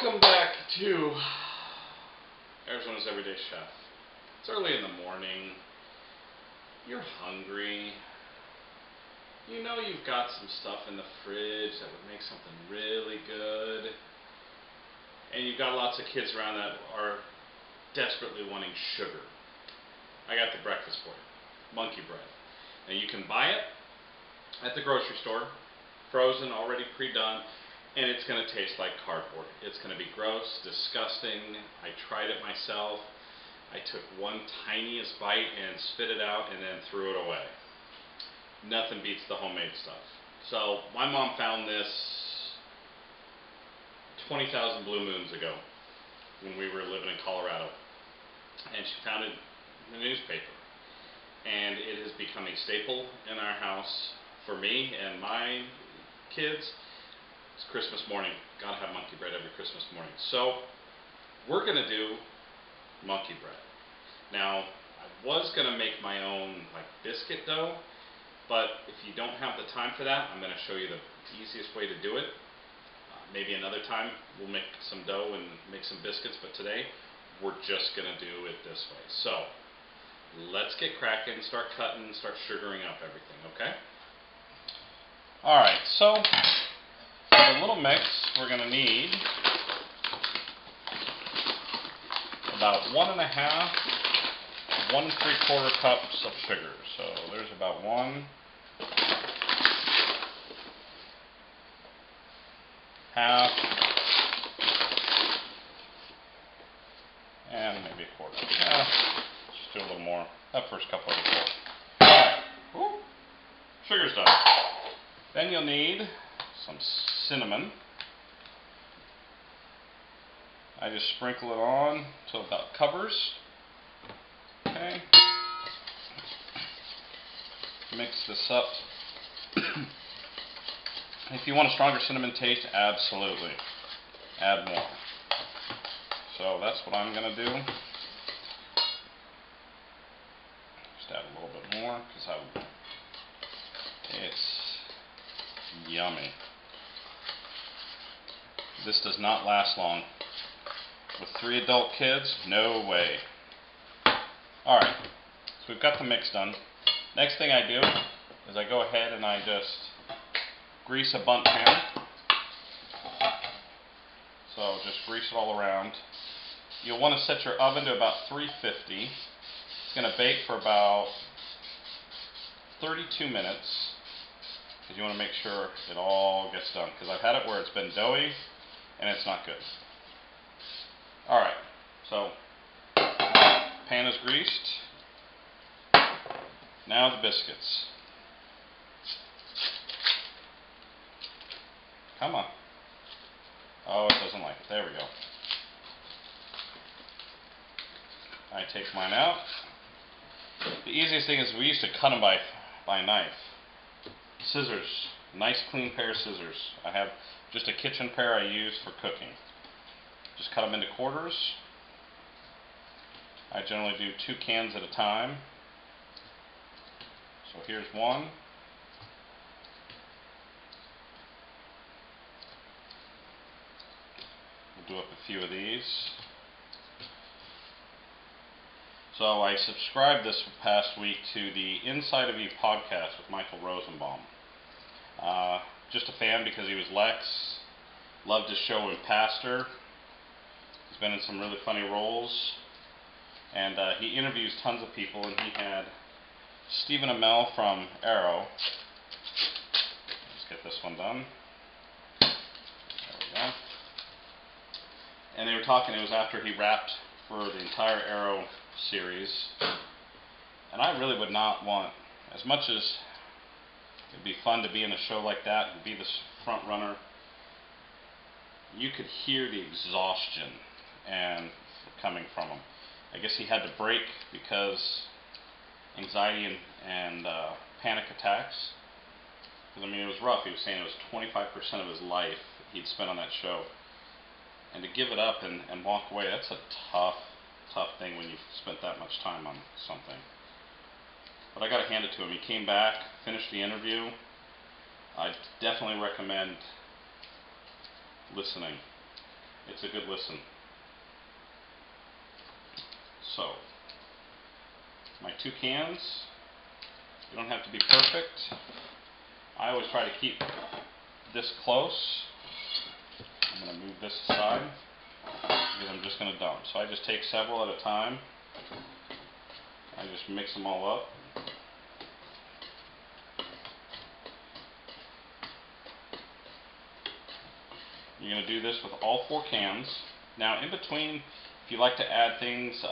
Welcome back to Arizona's Everyday Chef. It's early in the morning. You're hungry. You know you've got some stuff in the fridge that would make something really good. And you've got lots of kids around that are desperately wanting sugar. I got the breakfast for you. Monkey bread. Now you can buy it at the grocery store, frozen, already pre-done. And it's going to taste like cardboard. It's going to be gross, disgusting. I tried it myself. I took one tiniest bite and spit it out and then threw it away. Nothing beats the homemade stuff. So my mom found this 20,000 blue moons ago when we were living in Colorado. And she found it in the newspaper. And it has become a staple in our house for me and my kids. It's Christmas morning. Gotta have monkey bread every Christmas morning. So we're gonna do monkey bread. Now I was gonna make my own like biscuit dough, but if you don't have the time for that, I'm gonna show you the easiest way to do it. Maybe another time we'll make some dough and make some biscuits, but today we're just gonna do it this way. So let's get cracking, start cutting, start sugaring up everything, okay? Alright, so for the little mix, we're going to need about 1.5, 1 3/4 cups of sugar. So there's about 1, 1/2, and maybe 1/4. Just do a little more. That first cup will be full. Alright, sugar's done. Then you'll need some cinnamon. I just sprinkle it on until about covers. Okay. Mix this up. If you want a stronger cinnamon taste, absolutely add more. So that's what I'm going to do. Just add a little bit more because it's yummy. This does not last long. With 3 adult kids, no way. Alright, so we've got the mix done. Next thing I do is I go ahead and I just grease a bundt pan. So just grease it all around. You'll want to set your oven to about 350. It's going to bake for about 32 minutes. Because you want to make sure it all gets done. Because I've had it where it's been doughy and it's not good. Alright, so pan is greased. Now the biscuits. Come on. Oh, it doesn't like it. There we go. I take mine out. The easiest thing is we used to cut them by knife. Scissors. Nice clean pair of scissors. I have just a kitchen pair I use for cooking. Just cut them into quarters. I generally do 2 cans at a time. So here's one. We'll do up a few of these. So I subscribed this past week to the Inside of You podcast with Michael Rosenbaum. Just a fan because he was Lex. Loved his show in Pastor. He's been in some really funny roles. And he interviews tons of people, and he had Stephen Amell from Arrow. Let's get this one done. There we go. And they were talking, it was after he wrapped for the entire Arrow series. And I really would not want, as much as it'd be fun to be in a show like that and be the front runner, you could hear the exhaustion and coming from him. I guess he had to break because anxiety and panic attacks. Because I mean, it was rough. He was saying it was 25% of his life he'd spent on that show. And to give it up and walk away, that's a tough thing when you've spent that much time on something. But I got to hand it to him. He came back, finished the interview. I definitely recommend listening. it's a good listen. So, my 2 cans, you don't have to be perfect. I always try to keep this close. I'm going to move this aside because I'm just going to dump. So I just take several at a time. I just mix them all up. You're going to do this with all 4 cans. Now in between, if you like to add things,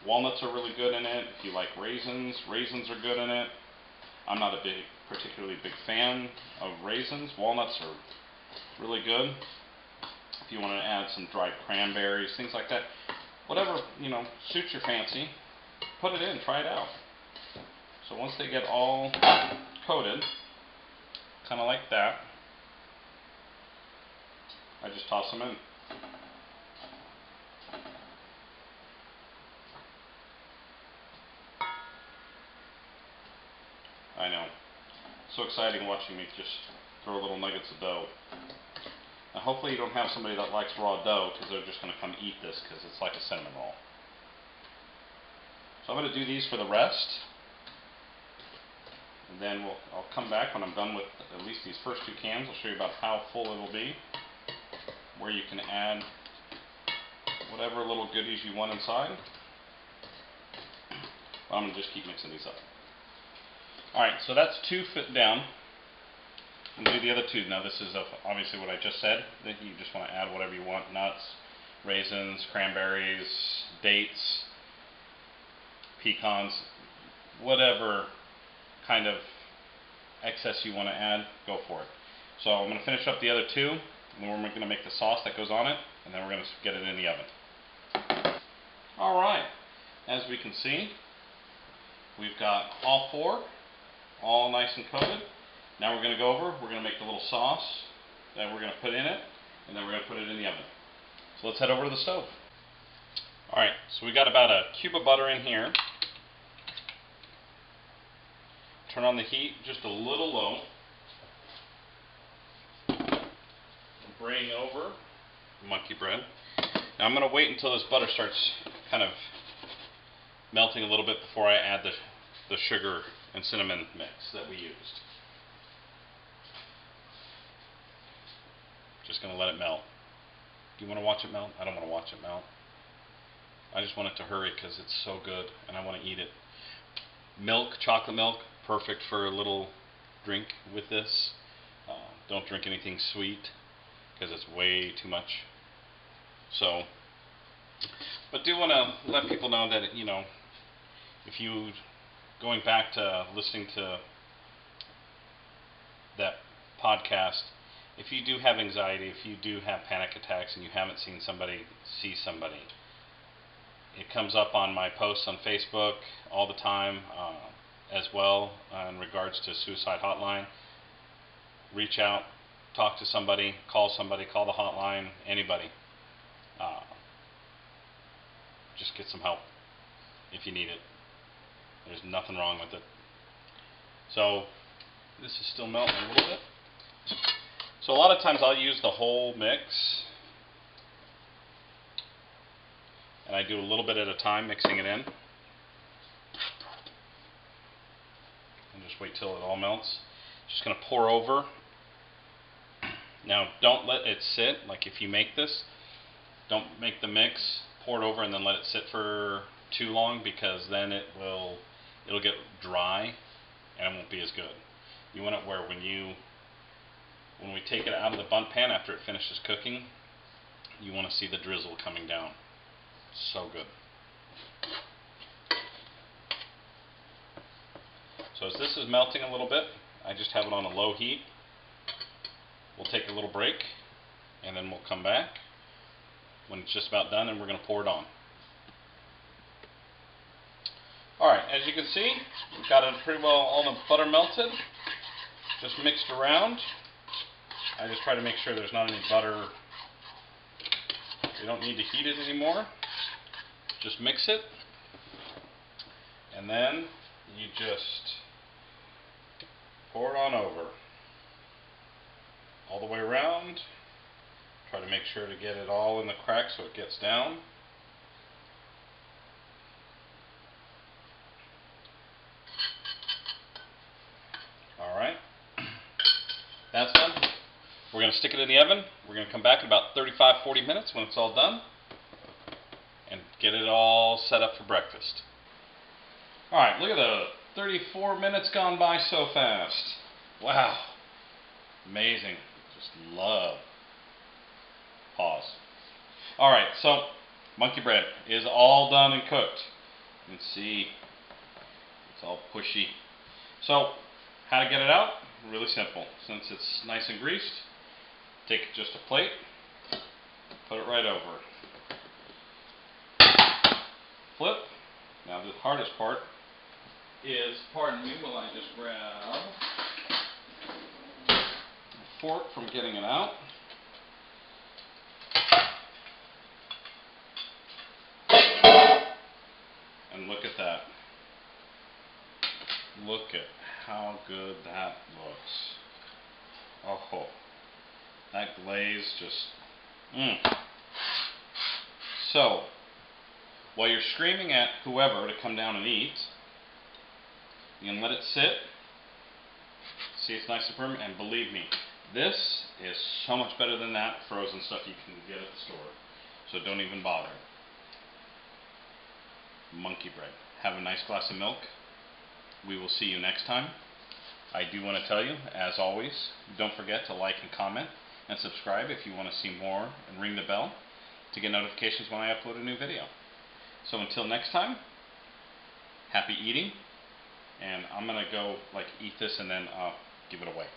walnuts are really good in it. If you like raisins, raisins are good in it. I'm not a particularly big fan of raisins. Walnuts are really good. If you want to add some dried cranberries, things like that, whatever, suits your fancy, put it in, try it out. So once they get all coated, kind of like that, I just toss them in. I know. So exciting watching me just throw little nuggets of dough. Now hopefully you don't have somebody that likes raw dough, because they're just going to come eat this because it's like a cinnamon roll. So I'm going to do these for the rest. And then I'll come back when I'm done with at least these first 2 cans. I'll show you about how full it'll be, where you can add whatever little goodies you want inside. But I'm going to just keep mixing these up. Alright, so that's 2 fit down. And do the other 2. Now this is obviously what I just said, that you just want to add whatever you want, nuts, raisins, cranberries, dates, pecans, whatever kind of excess you want to add, go for it. So I'm going to finish up the other 2, and then we're going to make the sauce that goes on it, and then we're going to get it in the oven. Alright, as we can see, we've got all 4 all nice and coated. Now we're going to go over, we're going to make the little sauce that we're going to put in it, and then we're going to put it in the oven. So let's head over to the stove. Alright, so we got about a cube of butter in here. Turn on the heat just a little low. Bring over monkey bread. Now I'm going to wait until this butter starts kind of melting a little bit before I add the sugar and cinnamon mix that we used. Just going to let it melt. Do you want to watch it melt? I don't want to watch it melt. I just want it to hurry because it's so good and I want to eat it. Milk, chocolate milk, perfect for a little drink with this. Don't drink anything sweet because it's way too much. So, but do want to let people know that, if you, going back to listening to that podcast, if you do have anxiety, if you do have panic attacks and you haven't seen somebody, see somebody. It comes up on my posts on Facebook all the time as well in regards to suicide hotline. Reach out, talk to somebody, call the hotline, anybody. Just get some help if you need it. There's nothing wrong with it. So this is still melting a little bit. So a lot of times I'll use the whole mix, and I do a little bit at a time, mixing it in, and just wait till it all melts. Just going to pour over. Now don't let it sit. Like if you make this, don't make the mix, pour it over, and then let it sit for too long, because then it'll get dry and it won't be as good. You want it where when we take it out of the bundt pan after it finishes cooking, you want to see the drizzle coming down. So good. So as this is melting a little bit, I just have it on a low heat. We'll take a little break, and then we'll come back when it's just about done, and we're going to pour it on. Alright, as you can see, we've got it pretty well, all the butter melted, just mixed around. I just try to make sure there's not any butter. You don't need to heat it anymore. Just mix it, and then you just pour it on over, all the way around, Try to make sure to get it all in the crack so it gets down. Alright, that's done. We're going to stick it in the oven. We're going to come back in about 35-40 minutes when it's all done and get it all set up for breakfast. Alright, look at the 34 minutes gone by so fast. Wow. Amazing. Just love. Pause. Alright, so monkey bread is all done and cooked. You can see it's all pushy. So, how to get it out? Really simple. Since it's nice and greased, take just a plate, put it right over. Flip. Now the hardest part is, pardon me while I just grab a fork from getting it out. And look at that. Look at how good that looks. Oh, that glaze just, So, while you're screaming at whoever to come down and eat, you can let it sit. See, it's nice and firm, and believe me, this is so much better than that frozen stuff you can get at the store. So don't even bother. Monkey bread. Have a nice glass of milk. We will see you next time. I do want to tell you, as always, don't forget to like and comment and subscribe if you want to see more, and ring the bell to get notifications when I upload a new video. So until next time, happy eating, and I'm going to go eat this and then give it away.